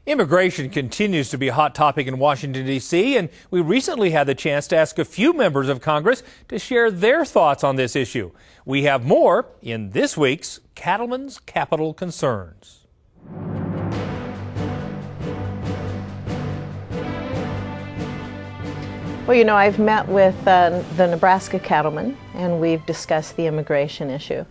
Immigration continues to be a hot topic in Washington, D.C., and we recently had the chance to ask a few members of Congress to share their thoughts on this issue. We have more in this week's Cattlemen's Capital Concerns. Well, you know, I've met with the Nebraska cattlemen, and we've discussed the immigration issue.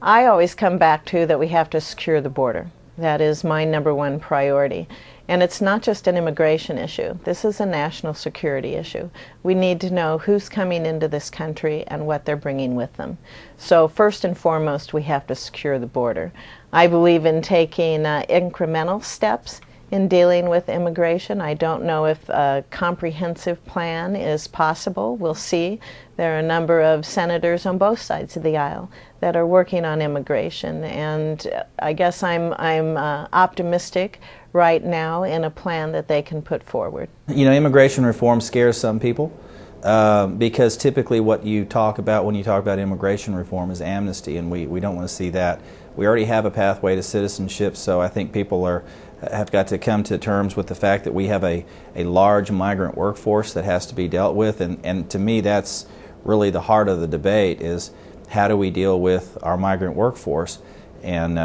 I always come back to that we have to secure the border. That is my number one priority. And it's not just an immigration issue. This is a national security issue. We need to know who's coming into this country and what they're bringing with them. So first and foremost, we have to secure the border. I believe in taking incremental steps in dealing with immigration. I don't know if a comprehensive plan is possible. We'll see. There are a number of senators on both sides of the aisle that are working on immigration, and I guess I'm optimistic right now in a plan that they can put forward. You know, immigration reform scares some people because typically what you talk about when you talk about immigration reform is amnesty, and we don't want to see that. We already have a pathway to citizenship, so I think people have got to come to terms with the fact that we have a large migrant workforce that has to be dealt with, and to me that's really the heart of the debate, is how do we deal with our migrant workforce, and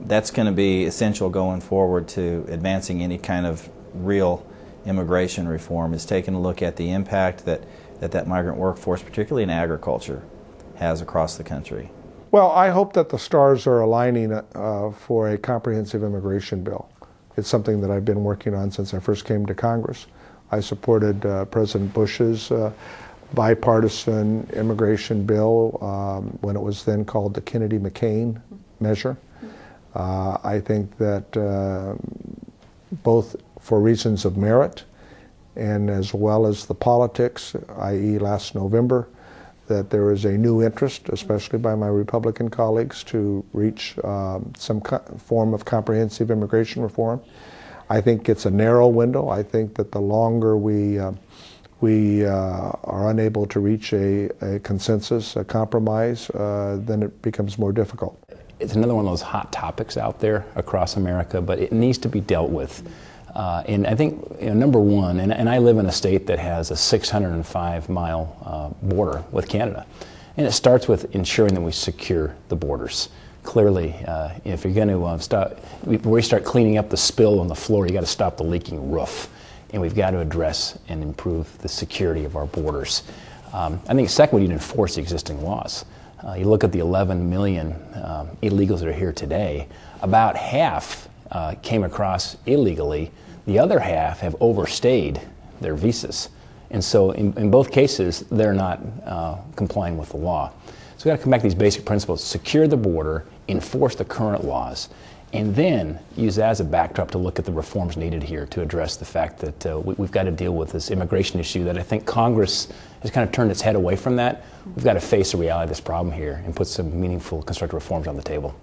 that's going to be essential going forward to advancing any kind of real immigration reform, is taking a look at the impact that migrant workforce, particularly in agriculture, has across the country. Well, I hope that the stars are aligning for a comprehensive immigration bill. It's something that I've been working on since I first came to Congress. I supported President Bush's bipartisan immigration bill when it was then called the Kennedy-McCain measure. I think that both for reasons of merit and as well as the politics, i.e. last November, that there is a new interest, especially by my Republican colleagues, to reach some form of comprehensive immigration reform. I think it's a narrow window. I think that the longer we are unable to reach a consensus, a compromise, then it becomes more difficult. It's another one of those hot topics out there across America, but it needs to be dealt with. And I think, number one, and I live in a state that has a 605-mile border with Canada, and it starts with ensuring that we secure the borders. Clearly, if you're going to before we start cleaning up the spill on the floor, you got to stop the leaking roof, and we've got to address and improve the security of our borders. I think second, we need to enforce the existing laws. You look at the 11 million illegals that are here today, about half came across illegally. The other half have overstayed their visas. And so in both cases, they're not complying with the law. So we've got to come back to these basic principles: secure the border, enforce the current laws, and then use that as a backdrop to look at the reforms needed here to address the fact that we've got to deal with this immigration issue that I think Congress has kind of turned its head away from that. We've got to face the reality of this problem here and put some meaningful constructive reforms on the table.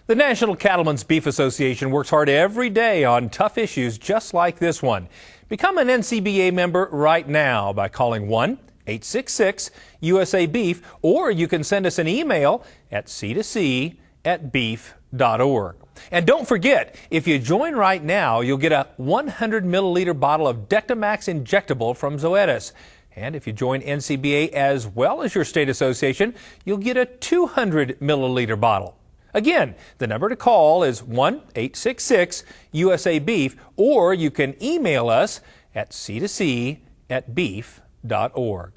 The National Cattlemen's Beef Association works hard every day on tough issues just like this one. Become an NCBA member right now by calling 1-866-USA-BEEF, or you can send us an email at C2C@beef.org. And don't forget, if you join right now, you'll get a 100 milliliter bottle of Dectamax injectable from Zoetis. And if you join NCBA as well as your state association, you'll get a 200 milliliter bottle. Again, the number to call is 1-866-USA-BEEF, or you can email us at C2C@beef.org.